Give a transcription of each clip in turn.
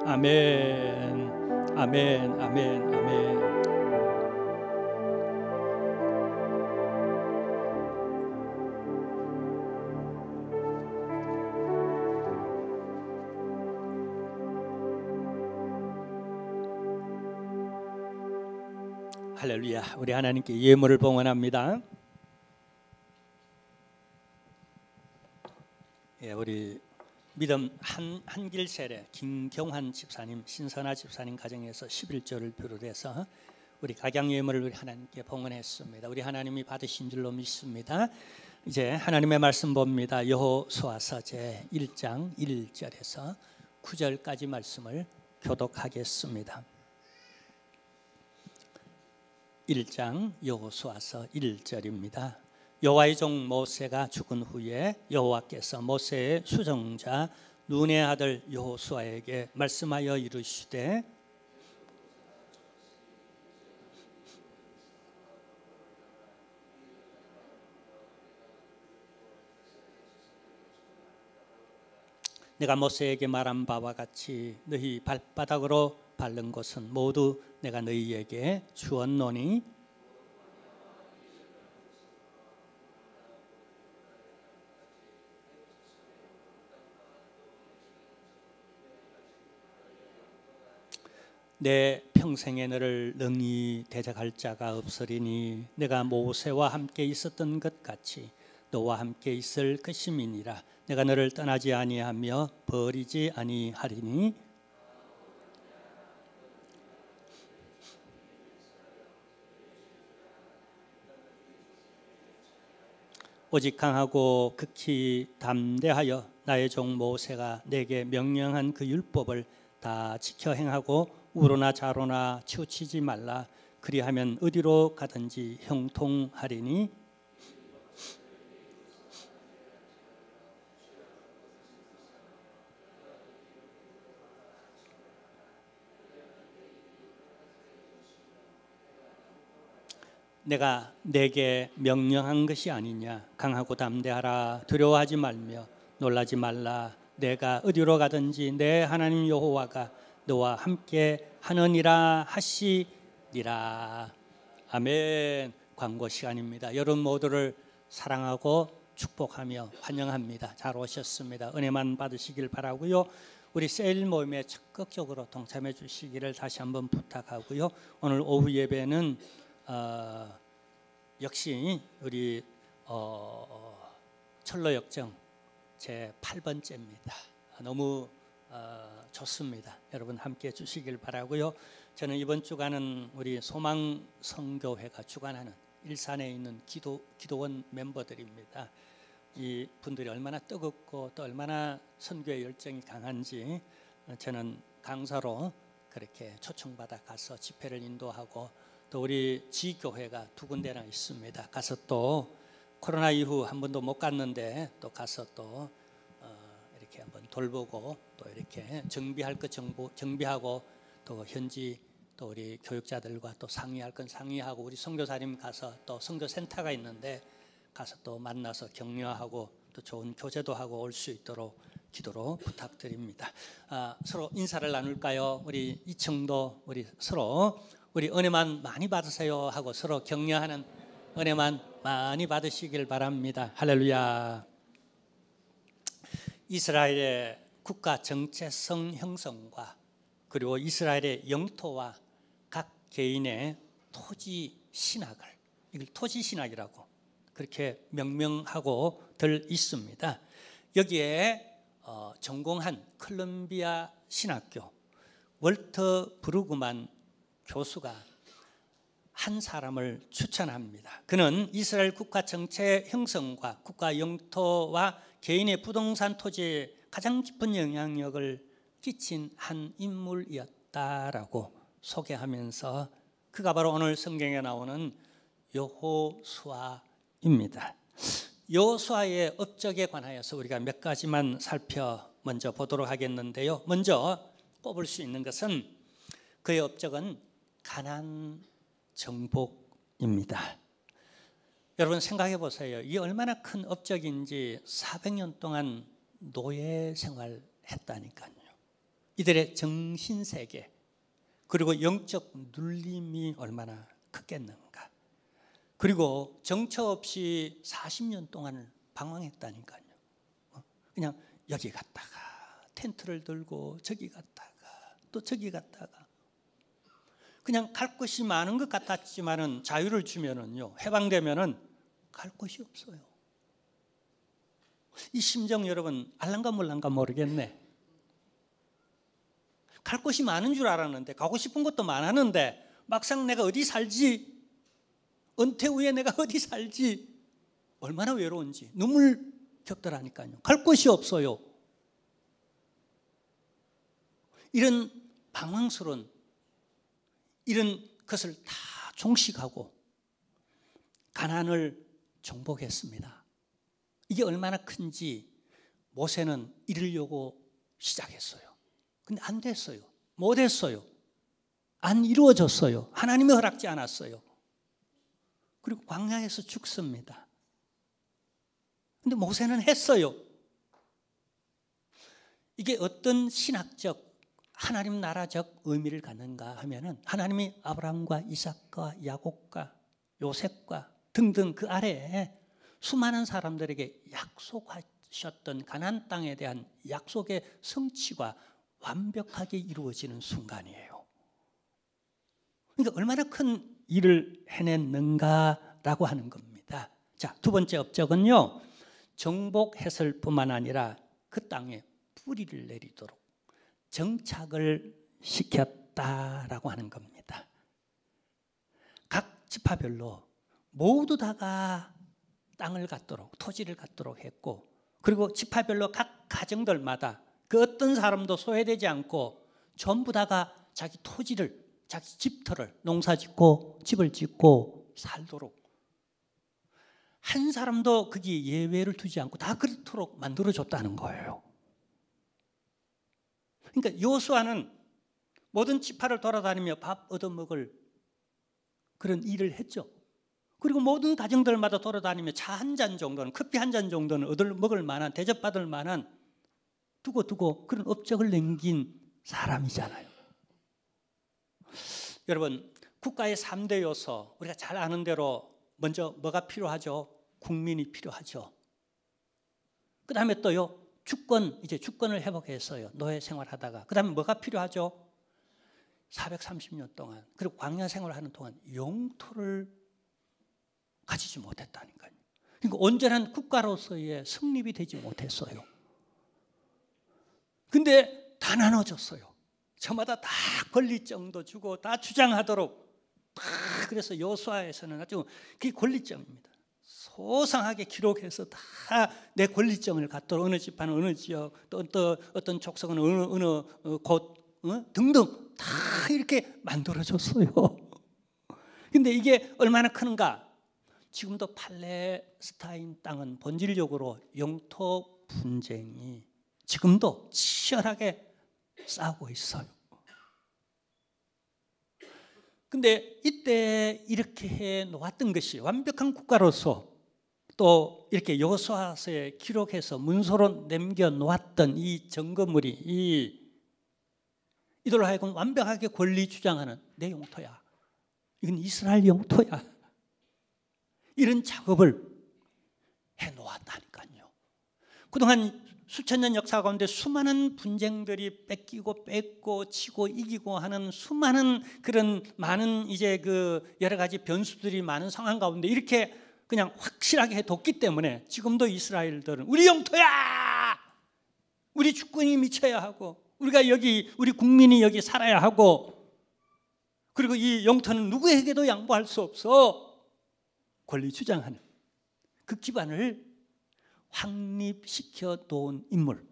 아멘. 아멘. 아멘. 아멘. 할렐루야. 우리 하나님께 예물을 봉헌합니다. 예, 우리 믿음 한길 세례 김경환 집사님, 신선아 집사님 가정에서 11조를 비롯해서 우리 각양 예물을 우리 하나님께 봉헌했습니다. 우리 하나님이 받으신 줄로 믿습니다. 이제 하나님의 말씀 봅니다. 여호수아서 제 1장 1절에서 9절까지 말씀을 교독하겠습니다. 1장 여호수아서 1절입니다. 여호와의 종 모세가 죽은 후에 여호와께서 모세의 수정자 눈의 아들 여호수아에게 말씀하여 이르시되 내가 모세에게 말한 바와 같이 너희 발바닥으로 밟는 곳은 모두 내가 너희에게 주었노니 내 평생에 너를 능히 대적할 자가 없으리니 내가 모세와 함께 있었던 것 같이 너와 함께 있을 것임이니라. 내가 너를 떠나지 아니하며 버리지 아니하리니 오직 강하고 극히 담대하여 나의 종 모세가 내게 명령한 그 율법을 다 지켜 행하고 우로나 좌로나 치우치지 말라. 그리하면 어디로 가든지 형통하리니 내가 내게 명령한 것이 아니냐. 강하고 담대하라. 두려워하지 말며 놀라지 말라. 내가 어디로 가든지 내 하나님 여호와가 너와 함께 하느니라 하시니라. 아멘. 광고 시간입니다. 여러분 모두를 사랑하고 축복하며 환영합니다. 잘 오셨습니다. 은혜만 받으시길 바라고요. 우리 세일 모임에 적극적으로 동참해 주시기를 다시 한번 부탁하고요. 오늘 오후 예배는 역시 우리 철로역정 제 8번째입니다. 너무 좋습니다. 여러분 함께 해주시길 바라고요. 저는 이번 주간은 우리 소망선교회가 주관하는 일산에 있는 기도원 멤버들입니다. 이 분들이 얼마나 뜨겁고 또 얼마나 선교의 열정이 강한지 저는 강사로 그렇게 초청받아 가서 집회를 인도하고 또 우리 지교회가 2군데나 있습니다. 가서 또 코로나 이후 한 번도 못 갔는데 또 가서 또 이렇게 한번 돌보고 또 이렇게 정비할 것 정비하고 또 현지 또 우리 교육자들과 또 상의할 건 상의하고 우리 선교사님 가서 또 선교센터가 있는데 가서 또 만나서 격려하고 또 좋은 교제도 하고 올 수 있도록 기도로 부탁드립니다. 서로 인사를 나눌까요? 우리 이청도 우리 서로 우리 은혜만 많이 받으세요 하고 서로 격려하는 은혜만 많이 받으시길 바랍니다. 할렐루야. 이스라엘의 국가 정체성 형성과 그리고 이스라엘의 영토와 각 개인의 토지 신학을 이걸 토지 신학이라고 그렇게 명명하고들 있습니다. 여기에 전공한 콜롬비아 신학교 월터 브루그만 교수가 한 사람을 추천합니다. 그는 이스라엘 국가 정체 형성과 국가 영토와 개인의 부동산 토지에 가장 깊은 영향력을 끼친 한 인물이었다라고 소개하면서 그가 바로 오늘 성경에 나오는 여호수아입니다. 여호수아의 업적에 관하여서 우리가 몇 가지만 먼저 보도록 하겠는데요. 먼저 꼽을 수 있는 것은 그의 업적은 가나안 정복입니다. 여러분 생각해 보세요. 이게 얼마나 큰 업적인지 400년 동안 노예 생활했다니까요. 이들의 정신세계 그리고 영적 눌림이 얼마나 크겠는가. 그리고 정처 없이 40년 동안을 방황했다니까요. 그냥 여기 갔다가 텐트를 들고 저기 갔다가 또 저기 갔다가 그냥 갈 곳이 많은 것 같았지만은 자유를 주면은요, 해방되면은 갈 곳이 없어요. 이 심정 여러분 알랑가 몰랑가 모르겠네. 갈 곳이 많은 줄 알았는데, 가고 싶은 곳도 많았는데 막상 내가 어디 살지, 은퇴 후에 내가 어디 살지 얼마나 외로운지 눈물 겹더라니까요. 갈 곳이 없어요. 이런 방황스러운 이런 것을 다 종식하고 가나안을 정복했습니다. 이게 얼마나 큰지 모세는 이루려고 시작했어요. 근데 안 됐어요. 못 했어요. 안 이루어졌어요. 하나님이 허락지 않았어요. 그리고 광야에서 죽습니다. 근데 모세는 했어요. 이게 어떤 신학적 하나님 나라적 의미를 갖는가 하면은, 하나님이 아브라함과 이삭과 야곱과 요셉과 등등 그 아래에 수많은 사람들에게 약속하셨던 가나안 땅에 대한 약속의 성취가 완벽하게 이루어지는 순간이에요. 그러니까 얼마나 큰 일을 해냈는가라고 하는 겁니다. 자, 두 번째 업적은요, 정복했을뿐만 아니라 그 땅에 뿌리를 내리도록 정착을 시켰다라고 하는 겁니다. 각 지파별로 모두 다가 땅을 갖도록, 토지를 갖도록 했고, 그리고 지파별로 각 가정들마다 그 어떤 사람도 소외되지 않고 전부 다가 자기 토지를, 자기 집터를 농사짓고 집을 짓고 살도록, 한 사람도 거기에 예외를 두지 않고 다 그렇도록 만들어줬다는 거예요. 그러니까 여호수아는 모든 지파를 돌아다니며 밥 얻어먹을 그런 일을 했죠. 그리고 모든 가정들마다 돌아다니며 차 한 잔 정도는, 커피 한 잔 정도는 얻어먹을 만한, 대접받을 만한 두고 그런 업적을 남긴 사람이잖아요. 여러분, 국가의 3대 요소, 우리가 잘 아는 대로 먼저 뭐가 필요하죠? 국민이 필요하죠. 그 다음에 또요, 주권, 이제 주권을 회복했어요. 노예 생활하다가. 그 다음에 뭐가 필요하죠? 430년 동안, 그리고 광야 생활하는 동안 영토를 가지지 못했다니까요. 그러니까 온전한 국가로서의 성립이 되지 못했어요. 근데 다 나눠졌어요. 저마다 다 권리증도 주고 다 주장하도록. 그래서 여호수아에서는 아주 그게 권리증입니다. 소상하게 기록해서 다 내 권리증을 갖도록, 어느 집안은 어느 지역, 또 어떤 족속은 어느 곳 등등 다 이렇게 만들어졌어요. 근데 이게 얼마나 크는가? 지금도 팔레스타인 땅은 본질적으로 영토 분쟁이 지금도 치열하게 싸우고 있어요. 근데 이때 이렇게 해 놓았던 것이 완벽한 국가로서, 또 이렇게 여호수아서에 기록해서 문서로 남겨 놓았던 이 증거물이 이들로 하여금 완벽하게 권리 주장하는, 내 영토야, 이건 이스라엘 영토야, 이런 작업을 해 놓았다니까요. 그동안 수천 년 역사 가운데 수많은 분쟁들이 뺏기고 뺏고 치고 이기고 하는 수많은 그런 많은 이제 그 여러 가지 변수들이 많은 상황 가운데 이렇게 그냥 확실하게 해뒀기 때문에 지금도 이스라엘들은 우리 영토야, 우리 주권이 미쳐야 하고, 우리가 여기, 우리 국민이 여기 살아야 하고, 그리고 이 영토는 누구에게도 양보할 수 없어 권리 주장하는 그 기반을 확립시켜 놓은 인물.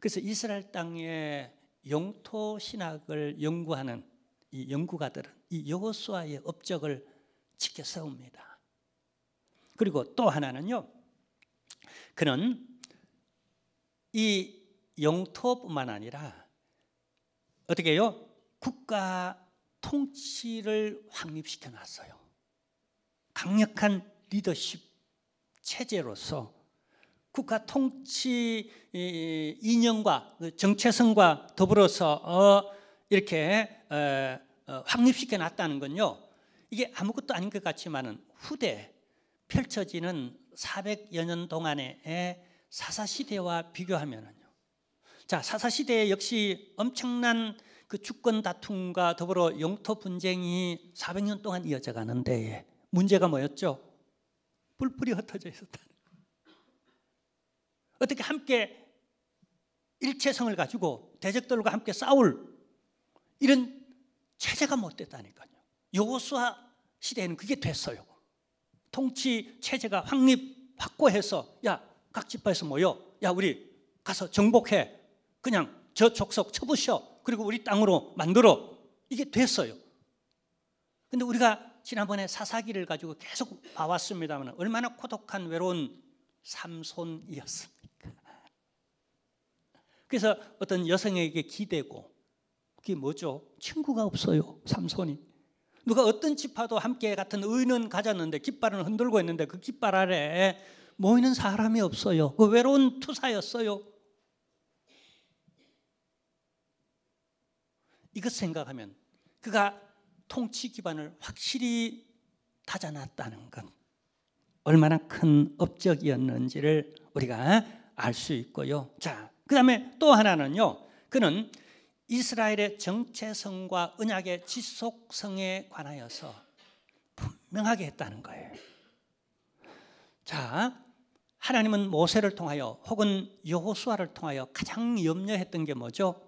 그래서 이스라엘 땅의 영토 신학을 연구하는 이 연구가들은 이 여호수아의 업적을 지켜 세웁니다. 그리고 또 하나는요, 그는 이 영토뿐만 아니라 어떻게 해요? 국가 통치를 확립시켜 놨어요. 강력한 리더십 체제로서 국가 통치 이념과 정체성과 더불어서 이렇게 확립시켜 놨다는 건요, 이게 아무것도 아닌 것 같지만은 후대 펼쳐지는 400여 년 동안의 사사시대와 비교하면은요, 자, 사사시대 역시 엄청난 그 주권 다툼과 더불어 영토 분쟁이 400년 동안 이어져 가는데 문제가 뭐였죠? 뿔뿔이 흩어져 있었다. 어떻게 함께 일체성을 가지고 대적들과 함께 싸울 이런 체제가 못 됐다니까요. 여호수아 시대에는 그게 됐어요. 통치 체제가 확고해서, 야, 각 지파에서 모여, 야, 우리 가서 정복해, 그냥 저 족속 쳐부셔, 그리고 우리 땅으로 만들어, 이게 됐어요. 근데 우리가 지난번에 사사기를 가지고 계속 봐왔습니다만 얼마나 고독한 외로운 삼손이었습니까? 그래서 어떤 여성에게 기대고, 그게 뭐죠? 친구가 없어요, 삼손이. 누가 어떤 지파도 함께 같은 의는 가졌는데 깃발은 흔들고 있는데 그 깃발 아래 모이는 사람이 없어요. 그 외로운 투사였어요. 이것 생각하면 그가 통치 기반을 확실히 다져놨다는 것, 얼마나 큰 업적이었는지를 우리가 알 수 있고요. 자, 그 다음에 또 하나는요, 그는 이스라엘의 정체성과 언약의 지속성에 관하여서 분명하게 했다는 거예요. 자, 하나님은 모세를 통하여 혹은 여호수아를 통하여 가장 염려했던 게 뭐죠?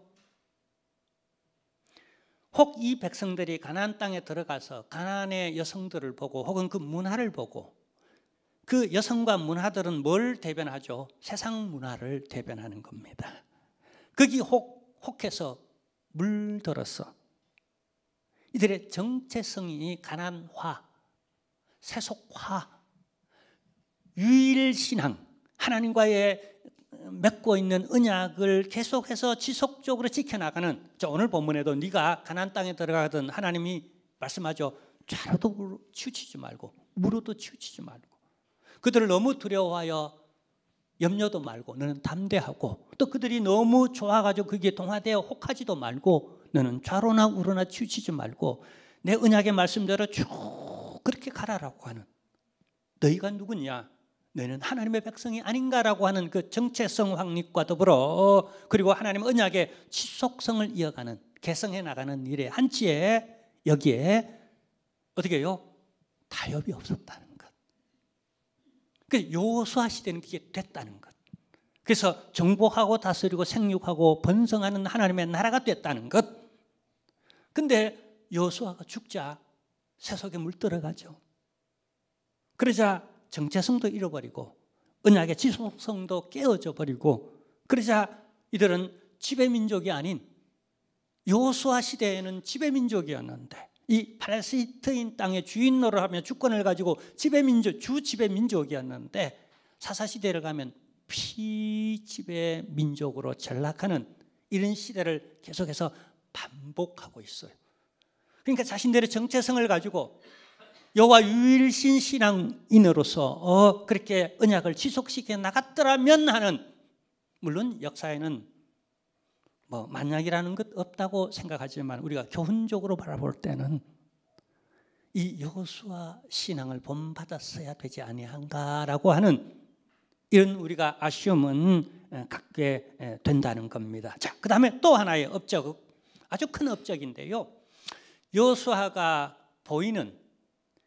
혹 이 백성들이 가나안 땅에 들어가서 가나안의 여성들을 보고 혹은 그 문화를 보고, 그 여성과 문화들은 뭘 대변하죠? 세상 문화를 대변하는 겁니다. 거기 혹해서 물들어서 이들의 정체성이 가난화, 세속화, 유일신앙, 하나님과의 맺고 있는 언약을 계속해서 지속적으로 지켜나가는, 오늘 본문에도 네가 가나안 땅에 들어가든 하나님이 말씀하죠. 좌로도 치우치지 말고 우로도 치우치지 말고, 그들을 너무 두려워하여 염려도 말고 너는 담대하고, 또 그들이 너무 좋아가지고 그게 동화되어 혹하지도 말고 너는 좌로나 우로나 치우치지 말고 내 언약의 말씀대로 쭉 그렇게 가라라고 하는, 너희가 누구냐? 너는 하나님의 백성이 아닌가라고 하는 그 정체성 확립과 더불어 그리고 하나님의 언약의 지속성을 이어가는, 개성해 나가는 일에 한치에 여기에 어떻게 해요? 타협이 없었다는 것. 그 여호수아 시대는 그게 됐다는 것. 그래서 정복하고 다스리고 생육하고 번성하는 하나님의 나라가 됐다는 것. 근데 여호수아가 죽자 세속에 물들어가죠. 그러자 정체성도 잃어버리고 언약의 지속성도 깨어져 버리고, 그러자 이들은 지배민족이 아닌, 여호수아 시대에는 지배민족이었는데 이 팔레스타인 땅의 주인 노릇하며 주권을 가지고 지배민족, 주지배민족이었는데 사사시대를 가면 피지배민족으로 전락하는 이런 시대를 계속해서 반복하고 있어요. 그러니까 자신들의 정체성을 가지고 여호와 유일신 신앙인으로서 그렇게 언약을 지속시켜 나갔더라면 하는, 물론 역사에는 뭐 만약이라는 것 없다고 생각하지만 우리가 교훈적으로 바라볼 때는 이 여호수아 신앙을 본받았어야 되지 아니한가라고 하는 이런 우리가 아쉬움은 갖게 된다는 겁니다. 자, 그 다음에 또 하나의 업적, 아주 큰 업적인데요, 여호수아가 보이는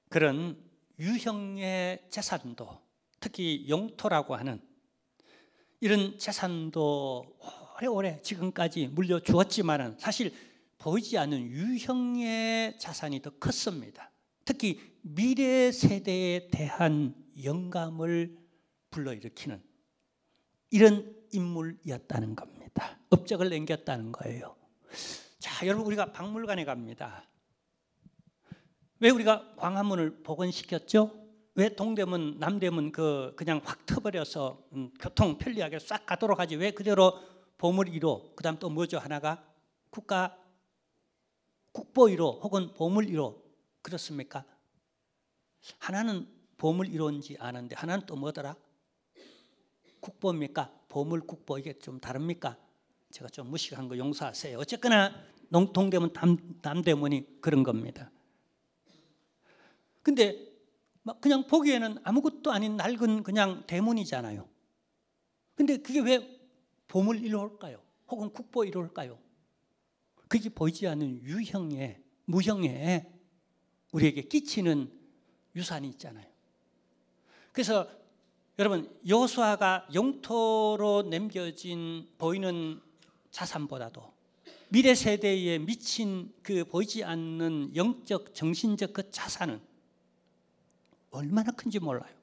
그런 유형의 재산도, 특히 영토라고 하는 이런 재산도 오래오래 지금까지 물려주었지만 사실 보이지 않는 유형의 자산이 더 컸습니다. 특히 미래 세대에 대한 영감을 불러일으키는 이런 인물이었다는 겁니다. 업적을 남겼다는 거예요. 자, 여러분, 우리가 박물관에 갑니다. 왜 우리가 광화문을 복원시켰죠? 왜 동대문, 남대문 그냥 확 터버려서 교통 편리하게 싹 가도록 하지? 왜 그대로 보물 1호, 그 다음 또 뭐죠? 하나가 국보 1호 혹은 보물 1호 그렇습니까? 하나는 보물 1호인지 아는데 하나는 또 뭐더라? 국보입니까? 보물국보, 이게 좀 다릅니까? 제가 좀 무식한 거 용서하세요. 어쨌거나 동대문 남대문이 그런 겁니다. 근데 막 그냥 보기에는 아무것도 아닌 낡은 그냥 대문이잖아요. 근데 그게 왜 보물 1호일까요? 혹은 국보 1호일까요? 그게 보이지 않는 유형의, 무형의 우리에게 끼치는 유산이 있잖아요. 그래서 여러분, 여호수아가 영토로 남겨진 보이는 자산보다도 미래 세대에 미친 그 보이지 않는 영적, 정신적 그 자산은 얼마나 큰지 몰라요.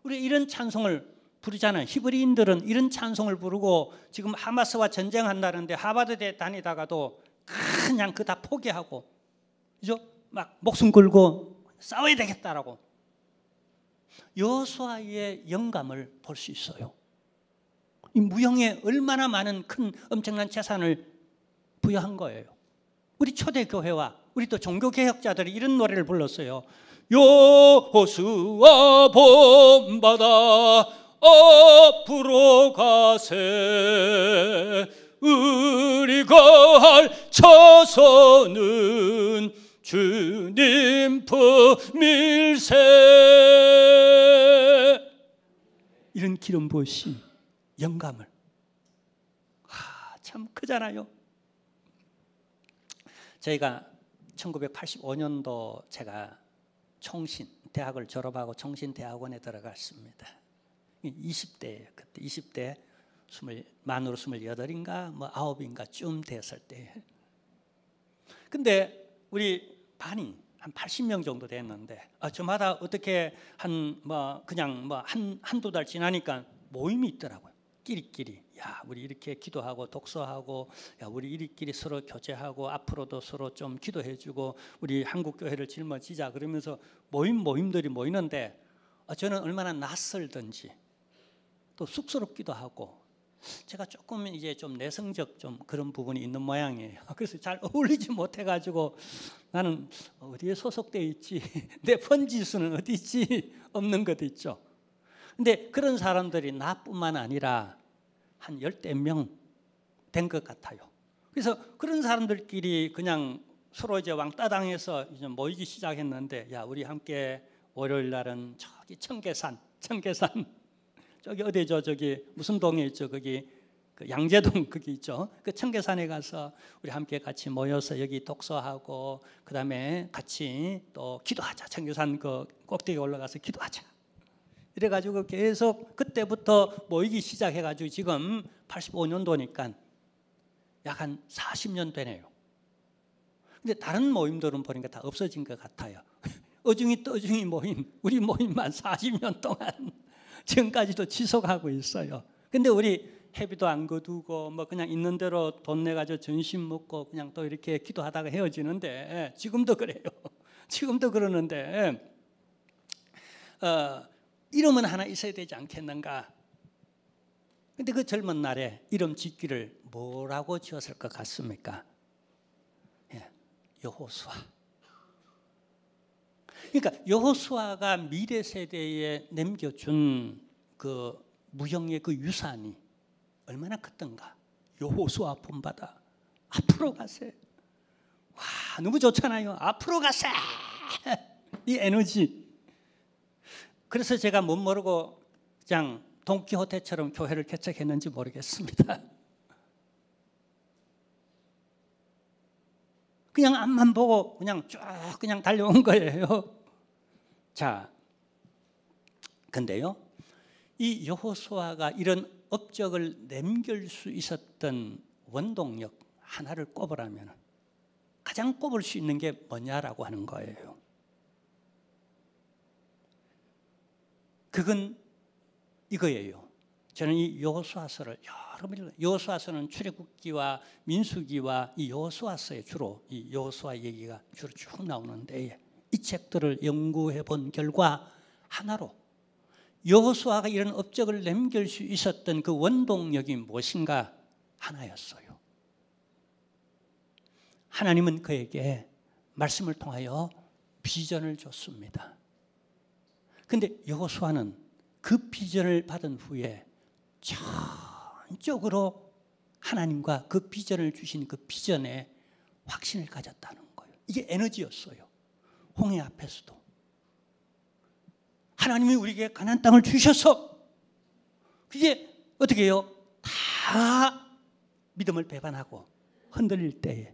우리 이런 찬송을 부르잖아요. 히브리인들은 이런 찬송을 부르고 지금 하마스와 전쟁한다는데 하버드대 다니다가도 그냥 그 다 포기하고, 그죠? 막 목숨 걸고 싸워야 되겠다라고. 여호수아의 영감을 볼 수 있어요. 이 무형에 얼마나 많은 큰 엄청난 재산을 부여한 거예요. 우리 초대교회와 우리 또 종교개혁자들이 이런 노래를 불렀어요. 여호수아 본받아 앞으로 가세, 우리가 처소는 주님 품일세. 이런 기름 부으신 영감을, 참 크잖아요. 저희가 1985년도 제가 총신 대학을 졸업하고 총신대학원에 들어갔습니다. 20대예요. 그때 20대 만으로 28인가 뭐 9인가 쯤 됐을 때. 근데 우리 반이 한 80명 정도 됐는데 저마다 어떻게 한두 달 지나니까 모임이 있더라고요. 끼리끼리. 야, 우리 이렇게 기도하고 독서하고, 야, 우리 이리끼리 서로 교제하고, 앞으로도 서로 좀 기도해주고, 우리 한국 교회를 짊어지자. 그러면서 모임들이 모이는데 저는 얼마나 낯설든지 또 쑥스럽기도 하고, 제가 조금 이제 좀 내성적 좀 그런 부분이 있는 모양이에요. 그래서 잘 어울리지 못해가지고 나는 어디에 소속되어 있지? 내 번지수는 어디 있지? 없는 것 있죠. 근데 그런 사람들이 나뿐만 아니라 한 10대 명 된 것 같아요. 그래서 그런 사람들끼리 그냥 서로 이제 왕따당해서 이제 모이기 시작했는데, 야, 우리 함께 월요일 날은 저기 청계산 저기 어디죠? 저기 무슨 동에 있죠? 거기 그 양재동 거기 있죠. 그 청계산에 가서 우리 함께 같이 모여서 여기 독서하고 그다음에 같이 또 기도하자. 청계산 그 꼭대기 올라가서 기도하자. 이래가지고 계속 그때부터 모이기 시작해가지고 지금 85년도니까 약 한 40년 되네요. 근데 다른 모임들은 보니까 다 없어진 것 같아요. 어중이 떠중이 모임, 우리 모임만 40년 동안 지금까지도 지속하고 있어요. 근데 우리 회비도 안 거두고 뭐 그냥 있는 대로 돈 내가지고 전심 먹고 그냥 또 이렇게 기도하다가 헤어지는데, 지금도 그래요. 지금도 그러는데 이름은 하나 있어야 되지 않겠는가? 근데 그 젊은 날에 이름 짓기를 뭐라고 지었을 것 같습니까? 여호수아. 그러니까 여호수아가 미래 세대에 남겨준 그 무형의 그 유산이 얼마나 컸던가. 여호수아 본받아 앞으로 가세. 와, 너무 좋잖아요. 앞으로 가세. 이 에너지. 그래서 제가 못 모르고 그냥 돈키호테처럼 교회를 개척했는지 모르겠습니다. 그냥 앞만 보고 그냥 쭉 그냥 달려온 거예요. 자, 근데요, 이 여호수아가 이런 업적을 남길 수 있었던 원동력 하나를 꼽으라면 가장 꼽을 수 있는 게 뭐냐라고 하는 거예요. 그건 이거예요. 저는 이 여호수아서를 여러 번 읽어요. 여호수아서는 출애굽기와 민수기와 이 여호수아서에 주로 이 여호수아 얘기가 주로 쭉 나오는데, 이 책들을 연구해 본 결과 하나로 여호수아가 이런 업적을 남길 수 있었던 그 원동력이 무엇인가 하나였어요. 하나님은 그에게 말씀을 통하여 비전을 줬습니다. 근데 여호수아는 그 비전을 받은 후에 전적으로 하나님과 그 비전을 주신 그 비전에 확신을 가졌다는 거예요. 이게 에너지였어요. 홍해 앞에서도 하나님이 우리에게 가나안 땅을 주셔서 그게 어떻게 해요? 다 믿음을 배반하고 흔들릴 때에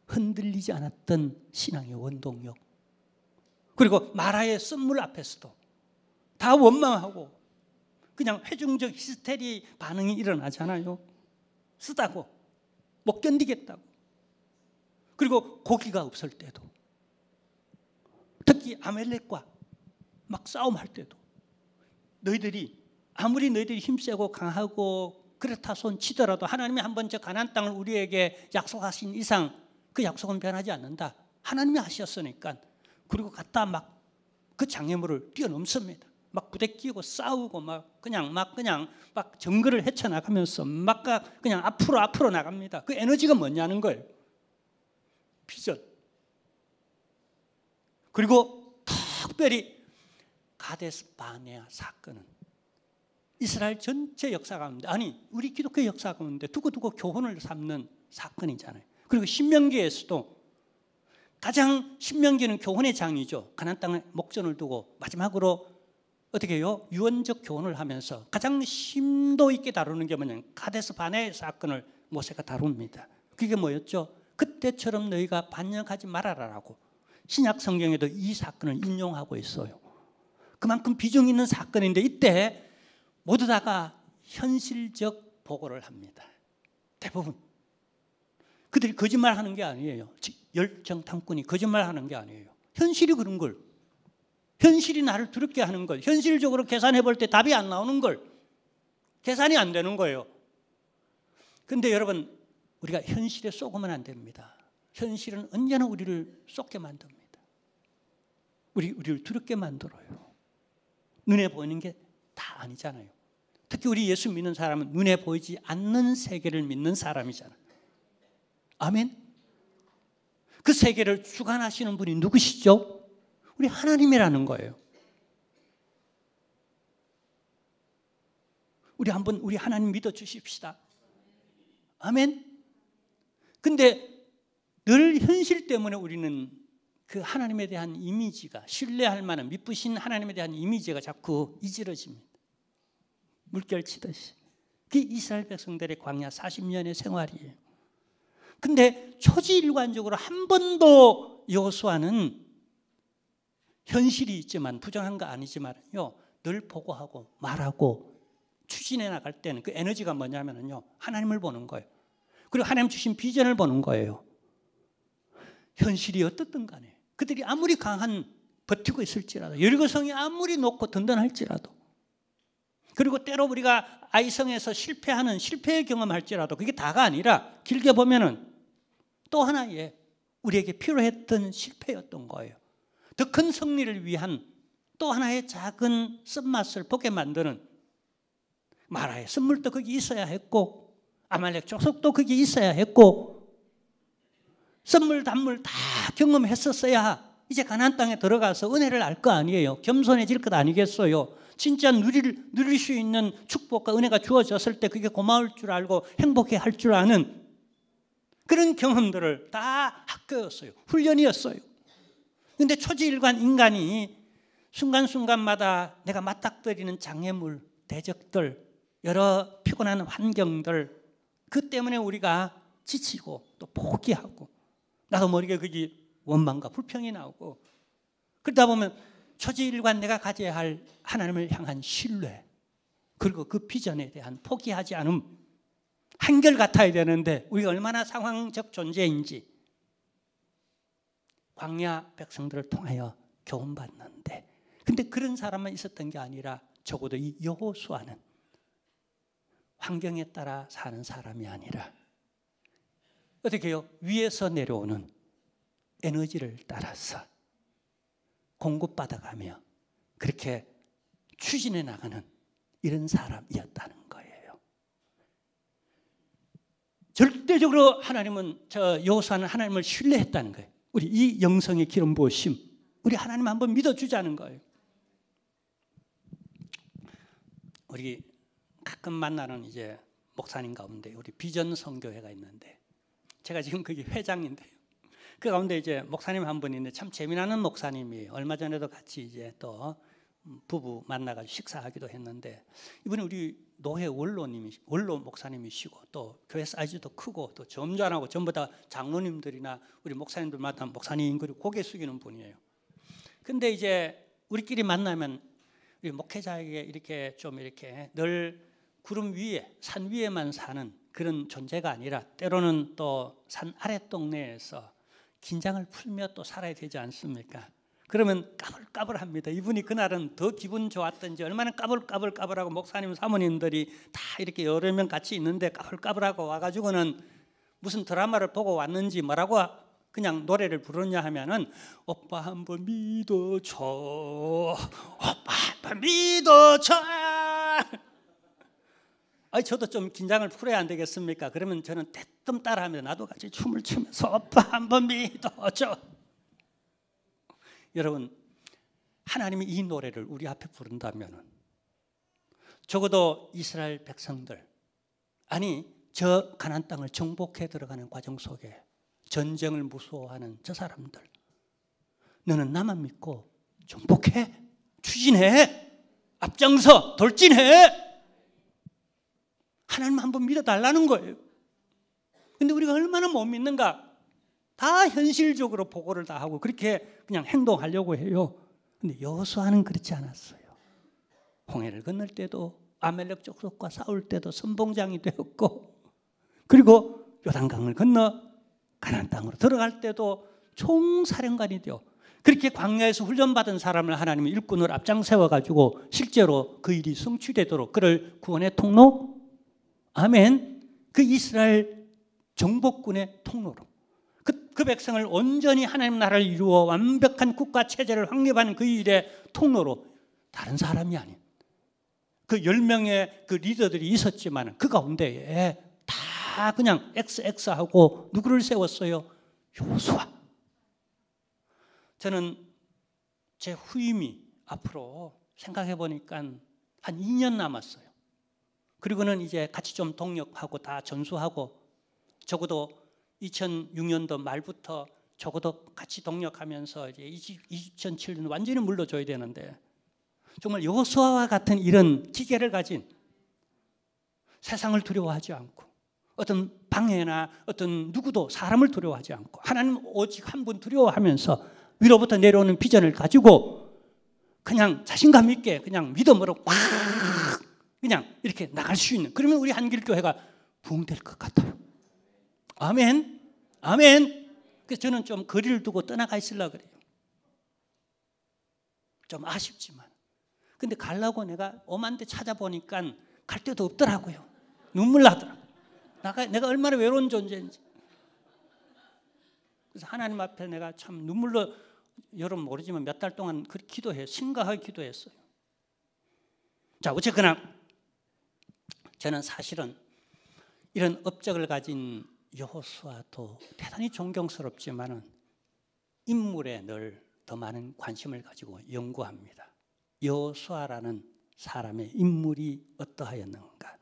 흔들리지 않았던 신앙의 원동력, 그리고 마라의 쓴물 앞에서도 다 원망하고 그냥 회중적 히스테리 반응이 일어나잖아요. 쓰다고 못 견디겠다고. 그리고 고기가 없을 때도, 특히 아멜렉과 막 싸움할 때도 아무리 너희들이 힘세고 강하고 그렇다 손 치더라도 하나님이 한번 저 가나안 땅을 우리에게 약속하신 이상 그 약속은 변하지 않는다. 하나님이 하셨으니까. 그리고 갔다 막 그 장애물을 뛰어넘습니다. 막 부대 끼고 싸우고 막 정글을 헤쳐나가면서 막 그냥 앞으로 나갑니다. 그 에너지가 뭐냐는 거예요. 비전. 그리고 특별히 가데스 바네아 사건은 이스라엘 전체 역사 가운데, 아니 우리 기독교 역사 가운데 두고두고 교훈을 삼는 사건이잖아요. 그리고 신명기에서도 가장, 신명기는 교훈의 장이죠. 가나안 땅에 목전을 두고 마지막으로 어떻게 해요? 유언적 교훈을 하면서 가장 심도 있게 다루는 게 뭐냐면 가데스 바네아 사건을 모세가 다룹니다. 그게 뭐였죠? 그때처럼 너희가 반역하지 말아라라고 신약 성경에도 이 사건을 인용하고 있어요. 그만큼 비중 있는 사건인데 이때 모두 다가 현실적 보고를 합니다. 대부분. 그들이 거짓말하는 게 아니에요. 열정탐꾼이 거짓말하는 게 아니에요. 현실이 그런 걸. 현실이 나를 두렵게 하는 걸. 현실적으로 계산해 볼 때 답이 안 나오는 걸. 계산이 안 되는 거예요. 그런데 여러분, 우리가 현실에 속으면 안 됩니다. 현실은 언제나 우리를 쏟게 만듭니다. 우리를 두렵게 만들어요. 눈에 보이는 게 다 아니잖아요. 특히 우리 예수 믿는 사람은 눈에 보이지 않는 세계를 믿는 사람이잖아요. 아멘. 그 세계를 주관하시는 분이 누구시죠? 우리 하나님이라는 거예요. 우리 하나님 믿어 주십시다. 아멘. 근데 늘 현실 때문에 우리는 그 하나님에 대한 이미지가, 신뢰할 만한 믿으신 하나님에 대한 이미지가 자꾸 이지러집니다. 물결치듯이. 그게 이스라엘 백성들의 광야 40년의 생활이에요. 근데 초지일관적으로 한 번도 여호수아는 현실이 있지만, 부정한 거 아니지만요, 늘 보고하고 말하고 추진해 나갈 때는 그 에너지가 뭐냐면요, 하나님을 보는 거예요. 그리고 하나님 주신 비전을 보는 거예요. 현실이 어떻든 간에 그들이 아무리 버티고 있을지라도, 여리고성이 아무리 높고 든든할지라도, 그리고 때로 우리가 아이성에서 실패의 경험할지라도 그게 다가 아니라 길게 보면은 또 하나의 우리에게 필요했던 실패였던 거예요. 더 큰 승리를 위한 또 하나의 작은 쓴맛을 보게 만드는, 마라의 선물도 거기 있어야 했고 아말렉 족속도 거기 있어야 했고, 선물 단물 다 경험했었어야 이제 가나안 땅에 들어가서 은혜를 알 거 아니에요. 겸손해질 것 아니겠어요. 진짜 누릴 수 있는 축복과 은혜가 주어졌을 때 그게 고마울 줄 알고 행복해 할 줄 아는 그런 경험들을 다 학교였어요. 훈련이었어요. 그런데 초지일관 인간이 순간순간마다 내가 맞닥뜨리는 장애물, 대적들, 여러 피곤한 환경들, 그 때문에 우리가 지치고 또 포기하고 나도 모르게 거기 원망과 불평이 나오고, 그러다 보면 초지일관 내가 가져야 할 하나님을 향한 신뢰, 그리고 그 비전에 대한 포기하지 않음, 한결같아야 되는데 우리가 얼마나 상황적 존재인지 광야 백성들을 통하여 교훈받는데, 근데 그런 사람만 있었던 게 아니라 적어도 이 여호수아는 환경에 따라 사는 사람이 아니라 어떻게 해요? 위에서 내려오는 에너지를 따라서 공급받아가며 그렇게 추진해 나가는 이런 사람이었다는 거예요. 절대적으로 여호수아는 하나님을 신뢰했다는 거예요. 우리 이 영성의 기름 부으심, 우리 하나님 한번 믿어주자는 거예요. 우리 가끔 만나는 이제 목사님 가운데 우리 비전 선교회가 있는데 제가 지금 거기 회장인데요. 그 가운데 이제 목사님 한 분인데 참 재미나는 목사님이에요. 얼마 전에도 같이 이제 또 부부 만나가지고 식사하기도 했는데 이분이 우리 노회 원로 목사님이시고 또 교회 사이즈도 크고 또 점잖하고 전부 다 장로님들이나 우리 목사님들마다 목사님 그리고 고개 숙이는 분이에요. 근데 이제 우리끼리 만나면 우리 목회자에게 이렇게 좀 이렇게 늘 구름 위에 산 위에만 사는 그런 존재가 아니라 때로는 또 산 아래 동네에서 긴장을 풀며 또 살아야 되지 않습니까? 그러면 까불까불합니다. 이분이 그날은 더 기분 좋았던지 얼마나 까불까불하고 목사님 사모님들이 다 이렇게 여러 명 같이 있는데 까불까불하고 와가지고는 무슨 드라마를 보고 왔는지 뭐라고 그냥 노래를 부르냐 하면은 오빠 한번 믿어줘, 오빠 한번 믿어줘. 저도 좀 긴장을 풀어야 안 되겠습니까? 그러면 저는 대뜸 따라하면 나도 같이 춤을 추면서 오빠 한번 믿어줘. 여러분, 하나님이 이 노래를 우리 앞에 부른다면 적어도 이스라엘 백성들, 아니 저 가나안 땅을 정복해 들어가는 과정 속에 전쟁을 무서워하는 저 사람들, 너는 나만 믿고 정복해, 추진해, 앞장서, 돌진해. 하나님 한번 믿어달라는 거예요. 근데 우리가 얼마나 못 믿는가? 다 현실적으로 보고를 다 하고 그렇게 그냥 행동하려고 해요. 근데 여호수아는 그렇지 않았어요. 홍해를 건널 때도 아말렉 족속과 싸울 때도 선봉장이 되었고, 그리고 요단강을 건너 가나안 땅으로 들어갈 때도 총사령관이 되어 그렇게 광야에서 훈련받은 사람을 하나님이 일꾼을 앞장 세워가지고 실제로 그 일이 성취되도록 그를 구원의 통로, 아멘, 그 이스라엘 정복군의 통로로 그 백성을 온전히 하나님 나라를 이루어 완벽한 국가 체제를 확립하는 그 일의 통로로 다른 사람이 아닌 그 10명의 그 리더들이 있었지만 그 가운데에 다 그냥 XX하고 누구를 세웠어요? 여호수아. 저는 제 후임이 앞으로 생각해 보니까 한 2년 남았어요. 그리고는 이제 같이 좀 동력하고 다 전수하고 적어도 2006년도 말부터 적어도 같이 동력하면서 이제 2007년 완전히 물러줘야 되는데 정말 여호수아와 같은 이런 기계를 가진 세상을 두려워하지 않고 어떤 방해나 어떤 누구도 사람을 두려워하지 않고 하나님 오직 한 분 두려워하면서 위로부터 내려오는 비전을 가지고 그냥 자신감 있게 그냥 믿음으로 꽉 그냥 이렇게 나갈 수 있는, 그러면 우리 한길교회가 부흥될 것 같아요. 아멘, 아멘. 그래서 저는 좀 거리를 두고 떠나가 있으려고 그래요. 좀 아쉽지만. 근데 가려고 내가 오만 데 찾아보니까 갈 데도 없더라고요. 눈물 나더라고요. 내가 얼마나 외로운 존재인지. 그래서 하나님 앞에 내가 참 눈물로, 여러분 모르지만 몇 달 동안 그렇게 기도해요. 심각하게 기도했어요. 자, 어쨌거나 저는 사실은 이런 업적을 가진 여호수아도 대단히 존경스럽지만은 인물에 늘 더 많은 관심을 가지고 연구합니다. 여호수아라는 사람의 인물이 어떠하였는가?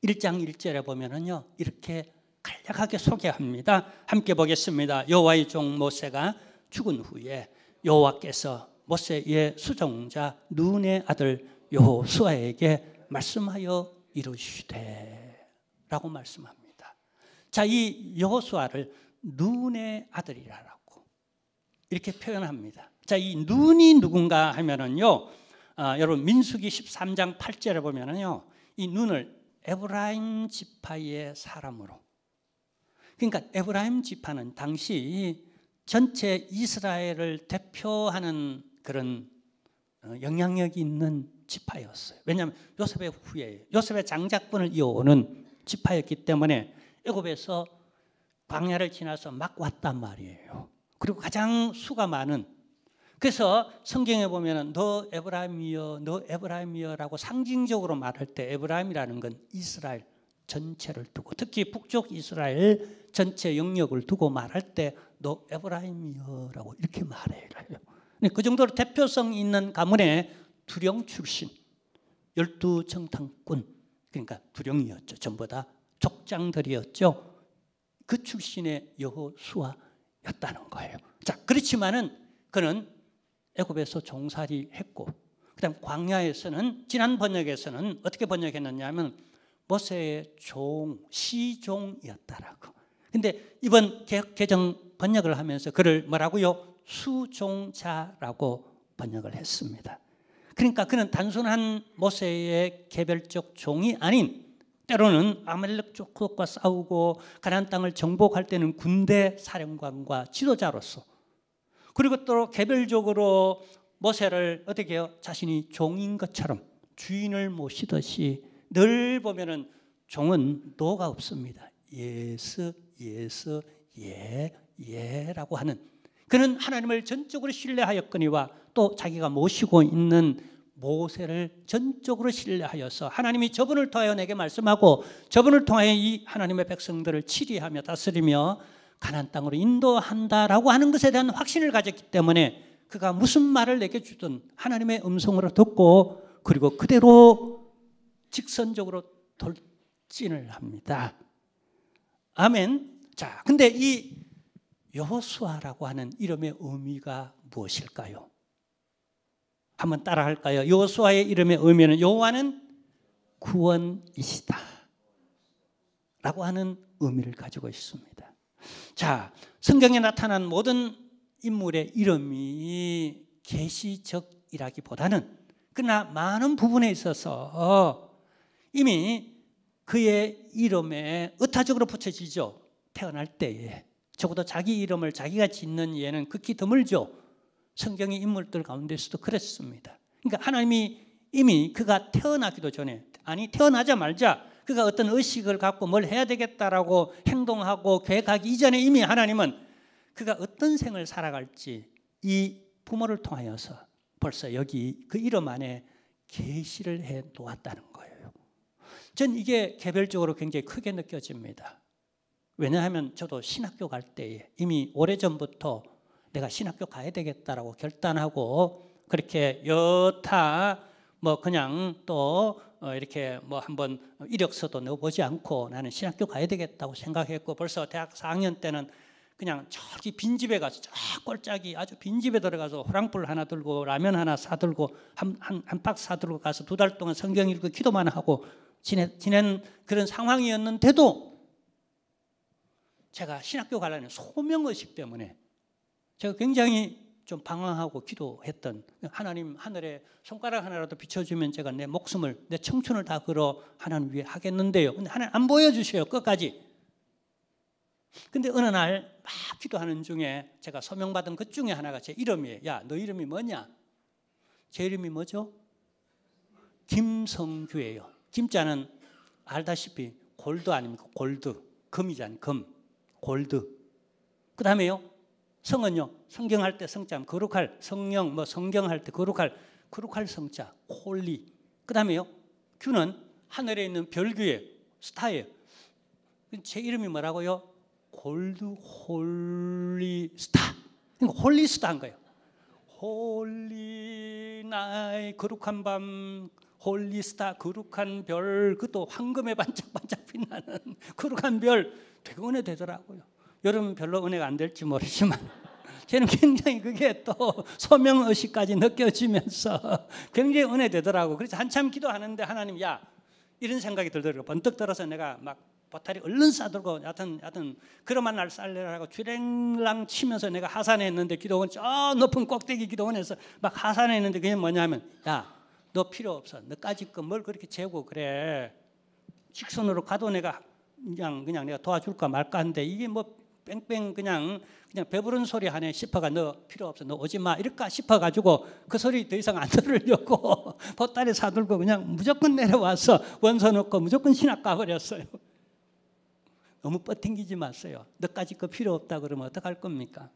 1장 1절에 보면은요 이렇게 간략하게 소개합니다. 함께 보겠습니다. 여호와의 종 모세가 죽은 후에 여호와께서 모세의 수종자 눈의 아들 여호수아에게 말씀하여 이르시되 라고 말씀합니다. 자, 이 여호수아를 눈의 아들이라고 이렇게 표현합니다. 자, 이 눈이 누군가 하면은요, 여러분 민수기 13장 8절에 보면은요, 이 눈을 에브라임 지파의 사람으로, 그러니까 에브라임 지파는 당시 전체 이스라엘을 대표하는 그런 영향력이 있는 지파였어요. 왜냐하면 요셉의 후예예요. 요셉의 장작분을 이어오는 지파였기 때문에 애굽에서 광야를 지나서 막 왔단 말이에요. 그리고 가장 수가 많은, 그래서 성경에 보면 너 에브라임이여 너 에브라임이여라고 상징적으로 말할 때 에브라임이라는 건 이스라엘 전체를 두고, 특히 북쪽 이스라엘 전체 영역을 두고 말할 때 너 에브라임이여라고 이렇게 말해요. 그 정도로 대표성 있는 가문의 두령 출신 12 정탐꾼, 그러니까 두령이었죠. 전부 다 족장들이었죠. 그 출신의 여호수아였다는 거예요. 자, 그렇지만은 그는 애굽에서 종살이 했고, 그다음 광야에서는, 지난 번역에서는 어떻게 번역했느냐면 모세의 종, 시종이었다라고. 근데 이번 개정 번역을 하면서 그를 뭐라고요? 수종자라고 번역을 했습니다. 그러니까 그는 단순한 모세의 개별적 종이 아닌, 때로는 아말렉 족속과 싸우고 가나안 땅을 정복할 때는 군대 사령관과 지도자로서, 그리고 또 개별적으로 모세를 어떻게 해요? 자신이 종인 것처럼 주인을 모시듯이 늘 보면은 종은 노가 없습니다. 예스, 예스, 예, 예라고 하는, 그는 하나님을 전적으로 신뢰하였거니와 또 자기가 모시고 있는 모세를 전적으로 신뢰하여서 하나님이 저분을 통하여 내게 말씀하고 저분을 통하여 이 하나님의 백성들을 치리하며 다스리며 가나안 땅으로 인도한다라고 하는 것에 대한 확신을 가졌기 때문에 그가 무슨 말을 내게 주든 하나님의 음성으로 듣고 그리고 그대로 직선적으로 돌진을 합니다. 아멘. 자, 근데 이 여호수아라고 하는 이름의 의미가 무엇일까요? 한번 따라 할까요? 여호수아의 이름의 의미는 여호와는 구원이시다 라고 하는 의미를 가지고 있습니다. 자, 성경에 나타난 모든 인물의 이름이 계시적이라기보다는 그러나 많은 부분에 있어서 이미 그의 이름에 의타적으로 붙여지죠. 태어날 때에 적어도 자기 이름을 자기가 짓는 예는 극히 드물죠. 성경의 인물들 가운데서도 그랬습니다. 그러니까 하나님이 이미 그가 태어나기도 전에, 아니 태어나자마자 그가 어떤 의식을 갖고 뭘 해야 되겠다라고 행동하고 계획하기 이전에 이미 하나님은 그가 어떤 생을 살아갈지 이 부모를 통하여서 벌써 여기 그 이름 안에 계시를 해 놓았다는 거예요. 전 이게 개별적으로 굉장히 크게 느껴집니다. 왜냐하면 저도 신학교 갈 때에 이미 오래전부터 내가 신학교 가야 되겠다라고 결단하고 그렇게 여타 뭐 그냥 또 이렇게 뭐 한번 이력서도 넣어보지 않고 나는 신학교 가야 되겠다고 생각했고, 벌써 대학 4학년 때는 그냥 저기 빈집에 가서 저 꼴짝이 아주 빈집에 들어가서 호랑불 하나 들고 라면 하나 사들고 한 박스 사들고 가서 2달 동안 성경 읽고 기도만 하고 지낸 그런 상황이었는데도 제가 신학교 가려는 소명의식 때문에 제가 굉장히 좀 방황하고 기도했던, 하나님 하늘에 손가락 하나라도 비춰주면 제가 내 목숨을, 내 청춘을 다 걸어 하나님 위해 하겠는데요. 근데 하나님 안 보여주셔요, 끝까지. 근데 어느 날 막 기도하는 중에 제가 소명받은 것 중에 하나가 제 이름이에요. 야, 너 이름이 뭐냐? 제 이름이 뭐죠? 김성규예요. 김자는 알다시피 골드 아닙니까? 골드, 금이잖아요. 금, 골드. 그 다음에요, 성은요, 성경할 때 성자, 거룩할, 성령, 뭐 성경할 때 거룩할 성자, 홀리. 그 다음에요, 규는 하늘에 있는 별규예요, 스타예요. 제 이름이 뭐라고요? 골드 홀리 스타. 그러니까 홀리 스타 한 거예요. 홀리 나이, 거룩한 밤, 홀리 스타, 거룩한 별, 그것도 황금에 반짝반짝 빛나는 거룩한 별. 되게 은혜되더라고요. 여러분 별로 은혜가 안 될지 모르지만 저는 굉장히 그게 또 소명의식까지 느껴지면서 굉장히 은혜되더라고요. 그래서 한참 기도하는데 하나님, 야, 이런 생각이 들더라고요. 번뜩 들어서 내가 막 보따리 얼른 싸들고 여하튼 그러만 날 살려라고 주랭랑 치면서 내가 하산했는데, 기도원 저 높은 꼭대기 기도원에서 막 하산했는데 그게 뭐냐면, 야, 너 필요 없어. 너까지 거 뭘 그렇게 재고 그래. 직선으로 가도 내가 그냥 내가 도와줄까 말까 하는데 이게 뭐 뺑뺑 그냥 배부른 소리 하네 싶어가 너 필요 없어. 너 오지 마. 이럴까 싶어가지고 그 소리 더 이상 안 들으려고 보따리 사들고 그냥 무조건 내려와서 원서 넣고 무조건 신학 가버렸어요. 너무 뻗팅기지 마세요. 너까지 거 필요 없다 그러면 어떡할 겁니까?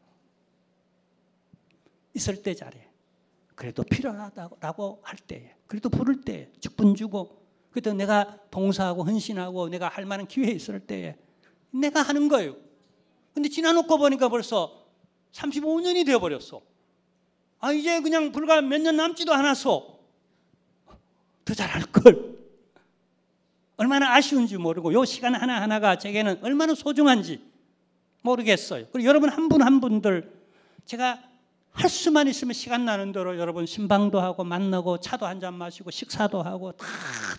있을 때 잘해. 그래도 필요하다고 할 때에, 그래도 부를 때에 직분 주고, 그래도 내가 봉사하고 헌신하고 내가 할 만한 기회 있을 때에 내가 하는 거예요. 근데 지나놓고 보니까 벌써 35년이 되어버렸어. 아, 이제 그냥 불과 몇 년 남지도 않았어. 더 잘할 걸. 얼마나 아쉬운지 모르고 요 시간 하나하나가 제게는 얼마나 소중한지 모르겠어요. 그리고 여러분 한 분 한 분들 제가 할 수만 있으면 시간 나는 대로 여러분 신방도 하고 만나고 차도 한잔 마시고 식사도 하고 다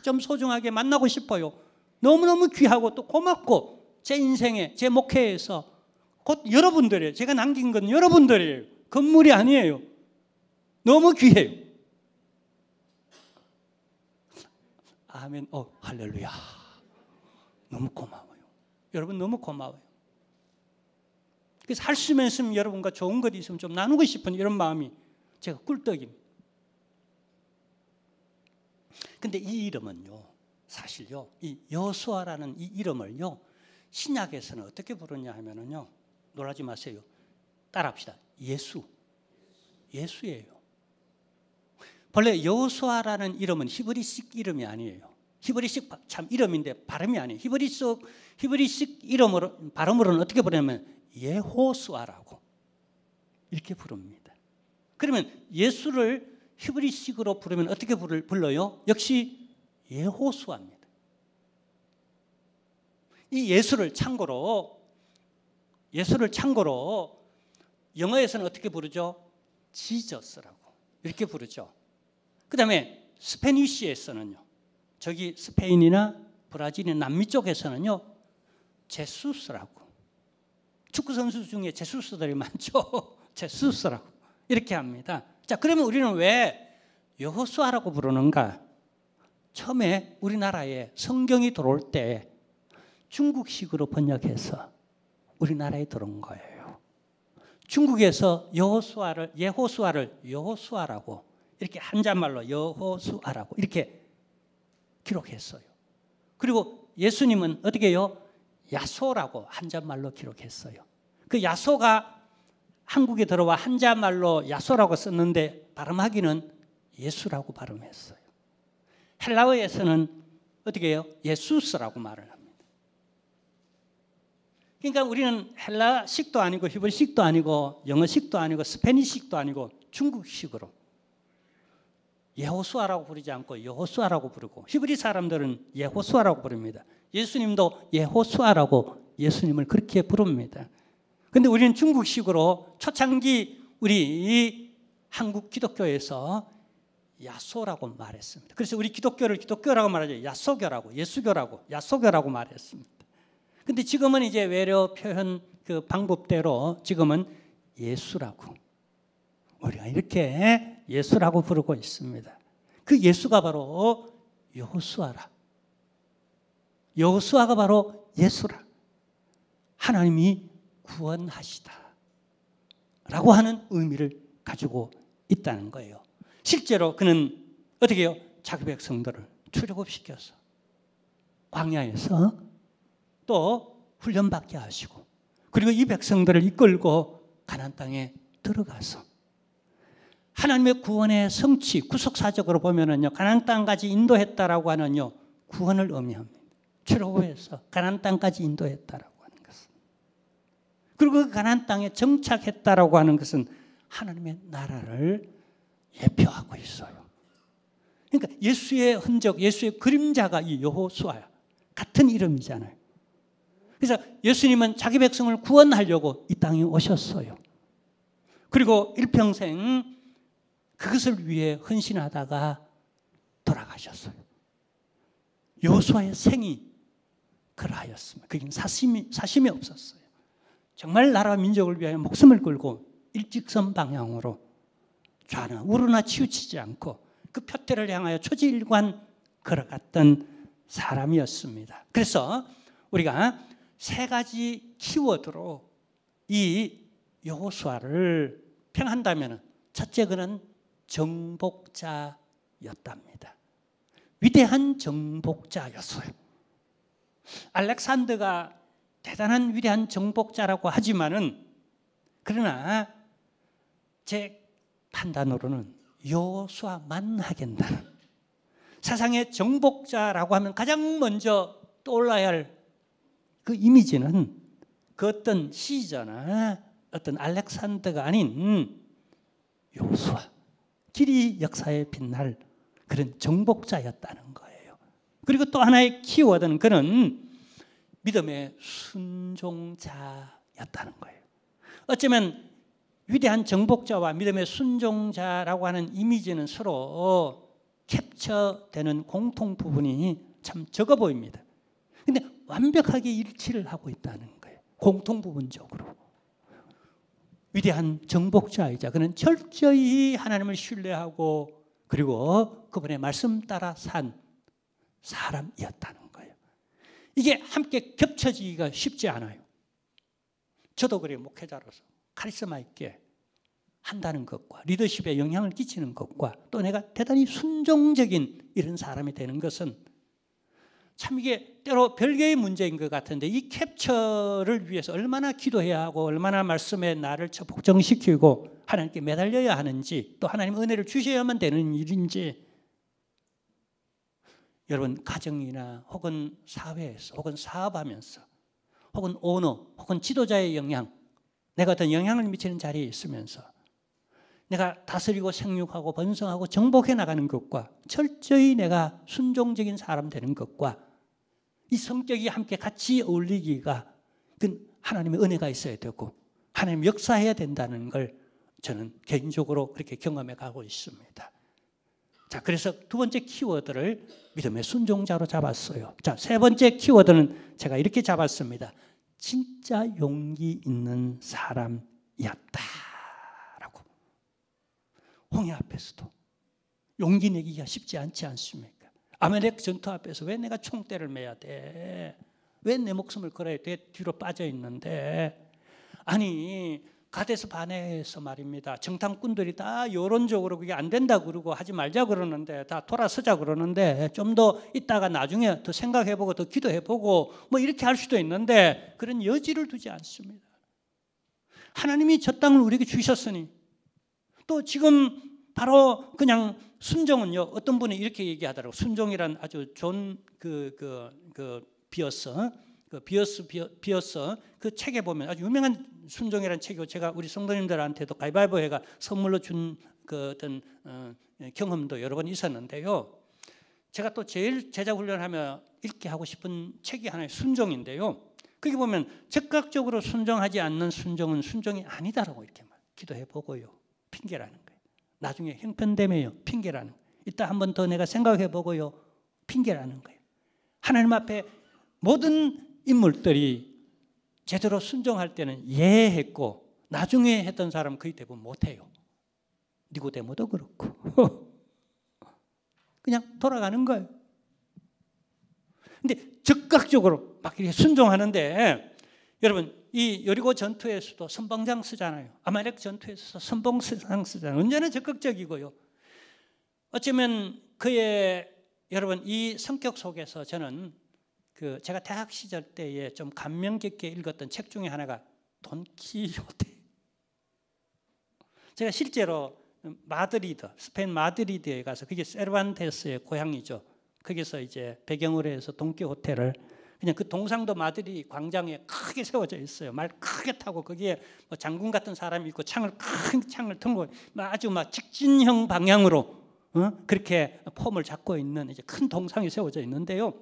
좀 소중하게 만나고 싶어요. 너무너무 귀하고 또 고맙고 제 인생에 제 목회에서 곧 여러분들이에요. 제가 남긴 건 여러분들이에요. 건물이 아니에요. 너무 귀해요. 아멘. 할렐루야. 너무 고마워요. 여러분 너무 고마워요. 그래서 할 수만 있으면 여러분과 좋은 것 있으면 좀 나누고 싶은 이런 마음이 제가 꿀떡입니다. 근데 이 이름은요, 사실요, 이 여호수아라는 이 이름을요, 신약에서는 어떻게 부르냐 하면은요, 놀라지 마세요. 따라합시다. 예수예요. 원래 여호수아라는 이름은 히브리식 이름이 아니에요. 히브리식 참 이름인데 발음이 아니에요. 히브리식 이름으로 발음으로는 어떻게 부르냐면 예호수아라고 이렇게 부릅니다. 그러면 예수를 히브리식으로 부르면 어떻게 불러요? 역시 예호수아입니다. 이 예수를 참고로 영어에서는 어떻게 부르죠? 지저스라고 이렇게 부르죠. 그 다음에 스페니쉬에서는요, 저기 스페인이나 브라질이나 남미 쪽에서는요, 제수스라고, 축구 선수 중에 제수스들이 많죠. 제수스라고 이렇게 합니다. 자, 그러면 우리는 왜 여호수아라고 부르는가? 처음에 우리나라에 성경이 들어올 때 중국식으로 번역해서 우리나라에 들어온 거예요. 중국에서 예호수아를 여호수아라고 이렇게 한자말로 여호수아라고 이렇게 기록했어요. 그리고 예수님은 어떻게 해요? 야소라고 한자말로 기록했어요. 그 야소가 한국에 들어와 한자말로 야소라고 썼는데 발음하기는 예수라고 발음했어요. 헬라어에서는 어떻게 해요? 예수스라고 말을 합니다. 그러니까 우리는 헬라식도 아니고 히브리식도 아니고 영어식도 아니고 스페니식도 아니고 중국식으로 예호수아라고 부르지 않고 여호수아라고 부르고, 히브리 사람들은 예호수아라고 부릅니다. 예수님도 예호수아라고 예수님을 그렇게 부릅니다. 그런데 우리는 중국식으로 초창기 우리 한국 기독교에서 야소라고 말했습니다. 그래서 우리 기독교를 기독교라고 말하죠. 야소교라고, 예수교라고, 야소교라고 말했습니다. 근데 지금은 이제 외려 표현 그 방법대로 지금은 예수라고, 우리가 이렇게 예수라고 부르고 있습니다. 그 예수가 바로 여호수아라. 여호수아가 바로 예수라. 하나님이 구원하시다 라고 하는 의미를 가지고 있다는 거예요. 실제로 그는 어떻게 해요? 자기 백성들을 출애굽시켜서 광야에서 또 훈련받게 하시고, 그리고 이 백성들을 이끌고 가나안 땅에 들어가서 하나님의 구원의 성취, 구속사적으로 보면은요, 가나안 땅까지 인도했다라고 하는요, 구원을 의미합니다. 출애굽해서 가나안 땅까지 인도했다라고 하는 것은, 그리고 그 가나안 땅에 정착했다라고 하는 것은 하나님의 나라를 예표하고 있어요. 그러니까 예수의 흔적, 예수의 그림자가 이 여호수아야. 같은 이름이잖아요. 그래서 예수님은 자기 백성을 구원하려고 이 땅에 오셨어요. 그리고 일평생 그것을 위해 헌신하다가 돌아가셨어요. 여호수아의 생이 그러하였습니다. 그게 사심이 없었어요. 정말 나라 민족을 위하여 목숨을 걸고 일직선 방향으로 좌나 우로나 치우치지 않고 그 표태를 향하여 초지일관 걸어갔던 사람이었습니다. 그래서 우리가 세 가지 키워드로 이 여호수아를 평한다면, 첫째, 그는 정복자였답니다. 위대한 정복자였어요. 알렉산더가 대단한 위대한 정복자라고 하지만은, 그러나 제 판단으로는 여호수아만 하겠다는, 세상의 정복자라고 하면 가장 먼저 떠올라야 할 그 이미지는 그 어떤 시저나 어떤 알렉산더가 아닌 여호수아, 길이 역사에 빛날 그런 정복자였다는 거예요. 그리고 또 하나의 키워드는 그는 믿음의 순종자였다는 거예요. 어쩌면 위대한 정복자와 믿음의 순종자라고 하는 이미지는 서로 캡처되는 공통 부분이 참 적어 보입니다. 근데 완벽하게 일치를 하고 있다는 거예요. 공통 부분적으로. 위대한 정복자이자 그는 철저히 하나님을 신뢰하고 그리고 그분의 말씀 따라 산 사람이었다는 거예요. 이게 함께 겹쳐지기가 쉽지 않아요. 저도 그래요. 목회자로서 카리스마 있게 한다는 것과 리더십에 영향을 끼치는 것과 또 내가 대단히 순종적인 이런 사람이 되는 것은 참 이게 때로 별개의 문제인 것 같은데 이 캡처를 위해서 얼마나 기도해야 하고 얼마나 말씀에 나를 복종시키고 하나님께 매달려야 하는지 또 하나님 은혜를 주셔야만 되는 일인지 여러분 가정이나 혹은 사회에서 혹은 사업하면서 혹은 오너 혹은 지도자의 영향 내가 어떤 영향을 미치는 자리에 있으면서 내가 다스리고 생육하고 번성하고 정복해 나가는 것과 철저히 내가 순종적인 사람 되는 것과 이 성격이 함께 같이 어울리기가 그 하나님의 은혜가 있어야 되고 하나님 역사해야 된다는 걸 저는 개인적으로 그렇게 경험해 가고 있습니다. 자, 그래서 두 번째 키워드를 믿음의 순종자로 잡았어요. 자, 세 번째 키워드는 제가 이렇게 잡았습니다. 진짜 용기 있는 사람이었다. 홍해 앞에서도 용기 내기가 쉽지 않지 않습니까? 아말렉 전투 앞에서 왜 내가 총대를 매야 돼? 왜 내 목숨을 걸어야 돼? 뒤로 빠져 있는데 아니 가데스 바네에서 말입니다. 정탐꾼들이 다 여론적으로 그게 안 된다 그러고 하지 말자 그러는데 다 돌아서자 그러는데 좀 더 있다가 나중에 더 생각해보고 더 기도해보고 뭐 이렇게 할 수도 있는데 그런 여지를 두지 않습니다. 하나님이 저 땅을 우리에게 주셨으니 또 지금 바로 그냥 순종은요. 어떤 분이 이렇게 얘기하더라고요. 순종이란 아주 존 비어스 그 책에 보면 아주 유명한 순종이라는 책이고 제가 우리 성도님들한테도 가위바위보회가 선물로 준 그 어떤 경험도 여러 번 있었는데요. 제가 또 제일 제자 훈련하며 읽게 하고 싶은 책이 하나의 순종인데요. 거기 보면 즉각적으로 순종하지 않는 순종은 순종이 아니다라고 이렇게 기도해 보고요. 핑계라는 거예요. 나중에 형편되며요. 핑계라는 거예요. 이따 한 번 더 내가 생각해 보고요. 핑계라는 거예요. 하나님 앞에 모든 인물들이 제대로 순종할 때는 예했고 나중에 했던 사람은 거의 대부분 못해요. 니고데모도 그렇고 그냥 돌아가는 거예요. 근데 즉각적으로 막 이렇게 순종하는데 여러분 이 여리고 전투에서도 선봉장 쓰잖아요. 아말렉 전투에서 선봉장 쓰잖아요. 언제나 적극적이고요. 어쩌면 그의 여러분 이 성격 속에서 저는 제가 대학 시절 때에 좀 감명 깊게 읽었던 책 중에 하나가 돈키호테. 제가 실제로 마드리드, 스페인 마드리드에 가서 그게 세르반테스의 고향이죠. 거기서 이제 배경으로 해서 돈키호테를 그냥 그 동상도 마드리드 광장에 크게 세워져 있어요. 말 크게 타고 거기에 뭐 장군 같은 사람이 있고 큰 창을 틀고 아주 막 직진형 방향으로 그렇게 폼을 잡고 있는 이제 큰 동상이 세워져 있는데요.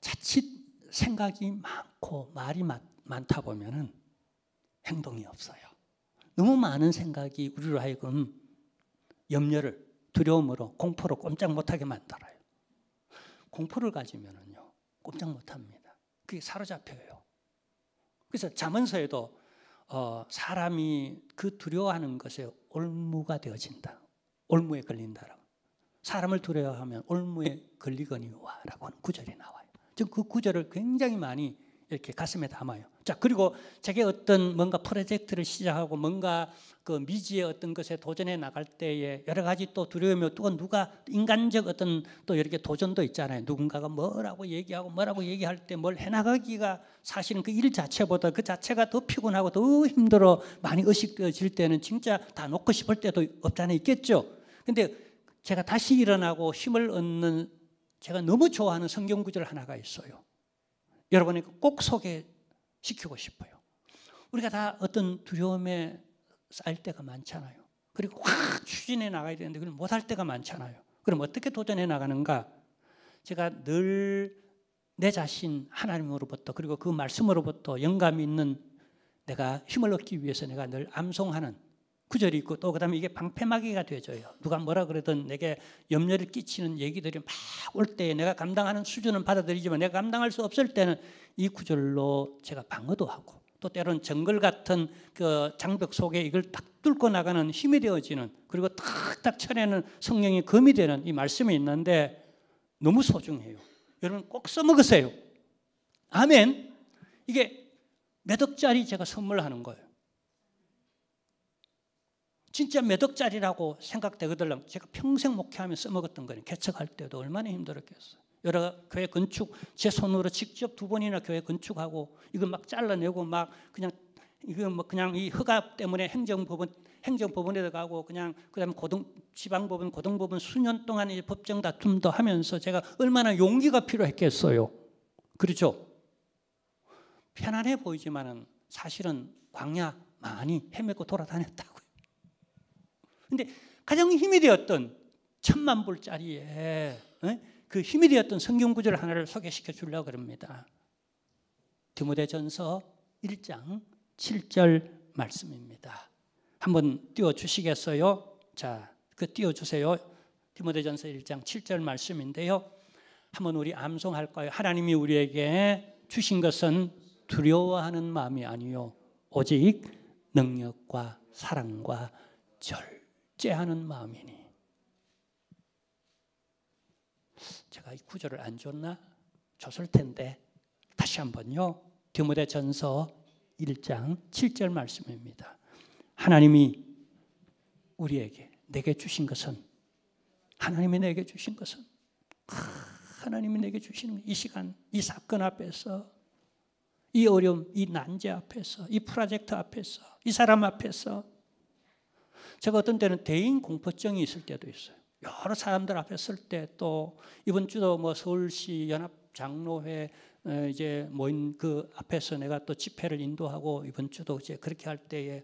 자칫 생각이 많고 말이 많다 보면은 행동이 없어요. 너무 많은 생각이 우리로 하여금 염려를 두려움으로 공포로 꼼짝 못하게 만들어요. 공포를 가지면은요 꼼짝 못합니다. 그게 사로잡혀요. 그래서 잠언서에도 사람이 그 두려워하는 것에 올무가 되어진다. 올무에 걸린다라고. 사람을 두려워하면 올무에 걸리거니와라고 하는 구절이 나와요. 즉 그 구절을 굉장히 많이 이렇게 가슴에 담아요. 자, 그리고 제게 어떤 뭔가 프로젝트를 시작하고 뭔가 그 미지의 어떤 것에 도전해 나갈 때에 여러 가지 또 두려움이 또 누가 인간적 어떤 또 이렇게 도전도 있잖아요. 누군가가 뭐라고 얘기할 때 뭘 해나가기가 사실은 그 일 자체보다 그 자체가 더 피곤하고 더 힘들어 많이 의식되어질 때는 진짜 다 놓고 싶을 때도 없잖아요. 있겠죠. 근데 제가 다시 일어나고 힘을 얻는 제가 너무 좋아하는 성경 구절 하나가 있어요. 여러분에게 꼭 소개시키고 싶어요. 우리가 다 어떤 두려움에 쌓일 때가 많잖아요. 그리고 확 추진해 나가야 되는데 그걸 못할 때가 많잖아요. 그럼 어떻게 도전해 나가는가? 제가 늘 내 자신 하나님으로부터 그리고 그 말씀으로부터 영감이 있는 내가 힘을 얻기 위해서 내가 늘 암송하는 구절이 있고 또 그다음에 이게 방패막이가 되어져요. 누가 뭐라 그러든 내게 염려를 끼치는 얘기들이 막 올 때 내가 감당하는 수준은 받아들이지만 내가 감당할 수 없을 때는 이 구절로 제가 방어도 하고 또 때로는 정글 같은 그 장벽 속에 이걸 딱 뚫고 나가는 힘이 되어지는 그리고 탁탁 쳐내는 성령의 검이 되는 이 말씀이 있는데 너무 소중해요. 여러분 꼭 써먹으세요. 아멘. 이게 몇 억짜리 제가 선물하는 거예요. 진짜 몇 억짜리라고 생각되거든요. 제가 평생 목회하며 써먹었던 거예요. 개척할 때도 얼마나 힘들었겠어요. 여러 교회 건축 제 손으로 직접 2번이나 교회 건축하고 이거 막 잘라내고 막 그냥 이거 뭐 그냥 이 허가 때문에 행정법원에 가고 그냥 그다음에 지방법원, 고등법원 수년 동안 이제 법정 다툼도 하면서 제가 얼마나 용기가 필요했겠어요. 그렇죠? 편안해 보이지만은 사실은 광야 많이 헤매고 돌아다녔다고요. 근데 가장 힘이 되었던 1000만 불짜리에 그 힘이 되었던 성경 구절 하나를 소개시켜 주려고 합니다. 디모데전서 1장 7절 말씀입니다. 한번 띄워주시겠어요? 자, 그 띄워주세요. 디모데전서 1장 7절 말씀인데요. 한번 우리 암송할까요? 하나님이 우리에게 주신 것은 두려워하는 마음이 아니요 오직 능력과 사랑과 절제하는 마음이니. 제가 이 구절을 안 줬나? 줬을 텐데 다시 한번요. 디모데전서 1장 7절 말씀입니다. 하나님이 우리에게 내게 주신 것은 하나님이 내게 주신 것은 하나님이 내게 주시는 이 시간 이 사건 앞에서 이 어려움 이 난제 앞에서 이 프로젝트 앞에서 이 사람 앞에서 제가 어떤 때는 대인 공포증이 있을 때도 있어요. 여러 사람들 앞에 설 때 또 이번 주도 뭐 서울시 연합 장로회 이제 모인 그 앞에서 내가 또 집회를 인도하고 이번 주도 이제 그렇게 할 때에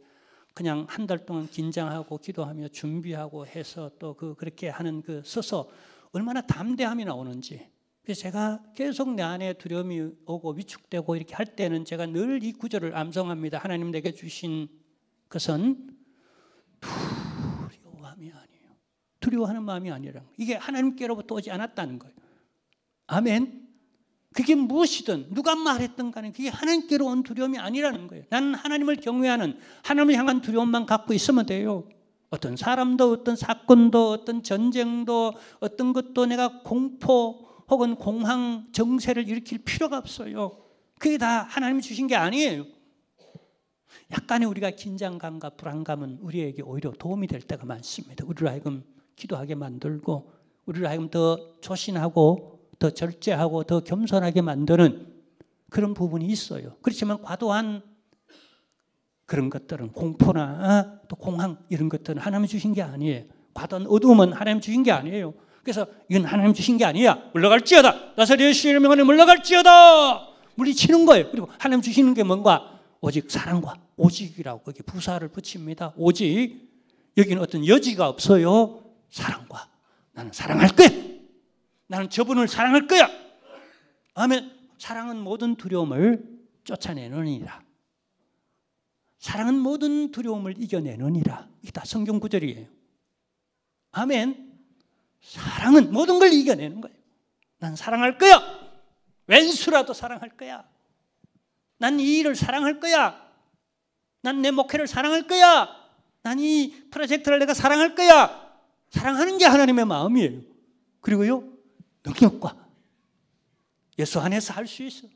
그냥 한 달 동안 긴장하고 기도하며 준비하고 해서 또 그렇게 하는 그 서서 얼마나 담대함이 나오는지. 그래서 제가 계속 내 안에 두려움이 오고 위축되고 이렇게 할 때는 제가 늘 이 구절을 암송합니다. 하나님 내게 주신 것은 두려움이 아니에요. 두려워하는 마음이 아니라 이게 하나님께로부터 오지 않았다는 거예요. 아멘. 그게 무엇이든 누가 말했든 간에 그게 하나님께로 온 두려움이 아니라는 거예요. 나는 하나님을 경외하는 하나님을 향한 두려움만 갖고 있으면 돼요. 어떤 사람도 어떤 사건도 어떤 전쟁도 어떤 것도 내가 공포 혹은 공황 정세를 일으킬 필요가 없어요. 그게 다 하나님이 주신 게 아니에요. 약간의 우리가 긴장감과 불안감은 우리에게 오히려 도움이 될 때가 많습니다. 우리를 하여금 기도하게 만들고 우리를 하여금 더 조신하고 더 절제하고 더 겸손하게 만드는 그런 부분이 있어요. 그렇지만 과도한 그런 것들은 공포나 또 공황 이런 것들은 하나님 주신 게 아니에요. 과도한 어두움은 하나님 주신 게 아니에요. 그래서 이건 하나님 주신 게 아니야. 물러갈지어다. 나사렛 예수의 이름 안에 물러갈지어다. 물리치는 거예요. 그리고 하나님 주시는 게 뭔가 오직 사랑과 오직이라고 거기 부사를 붙입니다. 오직 여기는 어떤 여지가 없어요. 사랑과 나는 사랑할 거야. 나는 저분을 사랑할 거야. 아멘. 사랑은 모든 두려움을 쫓아내느니라. 사랑은 모든 두려움을 이겨내느니라. 이게 다 성경 구절이에요. 아멘. 사랑은 모든 걸 이겨내는 거예요. 난 사랑할 거야. 왼수라도 사랑할 거야. 난 이 일을 사랑할 거야. 난 내 목회를 사랑할 거야. 난 이 프로젝트를 내가 사랑할 거야. 사랑하는 게 하나님의 마음이에요. 그리고요. 능력과 예수 안에서 할 수 있어.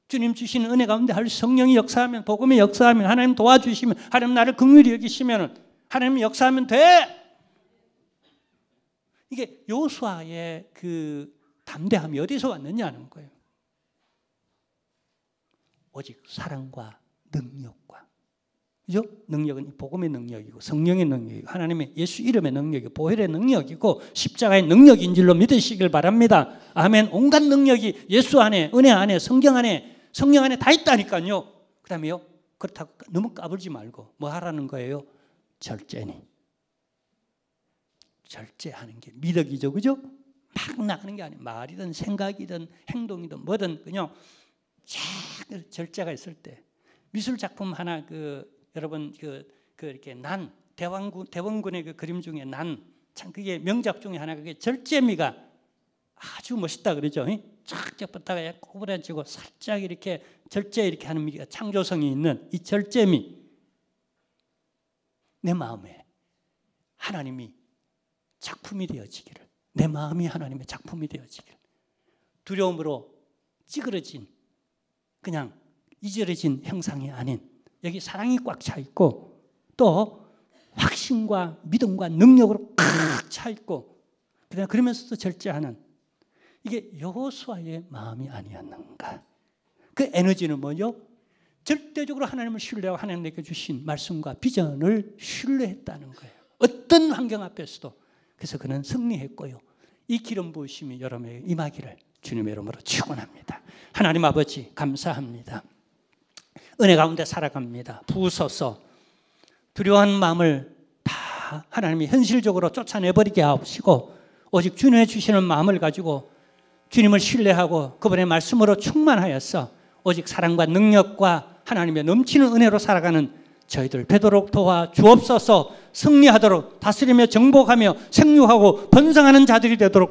주님 주시는 은혜 가운데 할 성령이 역사하면 복음이 역사하면 하나님 도와주시면 하나님 나를 긍휼히 여기시면 하나님 역사하면 돼. 이게 요수아의 그 담대함이 어디서 왔느냐는 거예요. 오직 사랑과 능력과 그죠? 능력은 복음의 능력이고 성령의 능력이고 하나님의 예수 이름의 능력이고 보혈의 능력이고 십자가의 능력인 줄로 믿으시길 바랍니다. 아멘. 온갖 능력이 예수 안에 은혜 안에 성경 안에 성령 안에 다 있다니까요. 그 다음에요. 그렇다고 너무 까불지 말고 뭐 하라는 거예요? 절제니. 절제하는 게 미덕이죠, 그죠? 막 나가는 게 아니에요. 말이든 생각이든 행동이든 뭐든 그냥 쫙 절제가 있을 때. 미술 작품 하나 여러분 이렇게 난 대원군의 그 그림 중에 난 참 그게 명작 중에 하나. 그게 절제미가 아주 멋있다 그러죠. 쫙 접었다가 꼬부라지고 살짝 이렇게 절제 이렇게 하는 미가 창조성이 있는 이 절제미. 내 마음에 하나님이 작품이 되어지기를, 내 마음이 하나님의 작품이 되어지기를, 두려움으로 찌그러진 그냥 이저려진 형상이 아닌 여기 사랑이 꽉 차 있고 또 확신과 믿음과 능력으로 꽉 차 있고 그러면서도 절제하는 이게 여호수아의 마음이 아니었는가. 그 에너지는 뭐죠? 절대적으로 하나님을 신뢰하고 하나님께 주신 말씀과 비전을 신뢰했다는 거예요. 어떤 환경 앞에서도. 그래서 그는 승리했고요. 이 기름 부으심이 여러분에게 임하기를 주님의 이름으로 축원합니다. 하나님 아버지 감사합니다. 은혜 가운데 살아갑니다. 부으소서. 두려워하는 마음을 다 하나님이 현실적으로 쫓아내버리게 하시고 오직 주님의 주시는 마음을 가지고 주님을 신뢰하고 그분의 말씀으로 충만하여서 오직 사랑과 능력과 하나님의 넘치는 은혜로 살아가는 저희들 되도록 도와 주옵소서. 승리하도록 다스리며 정복하며 생육하고 번성하는 자들이 되도록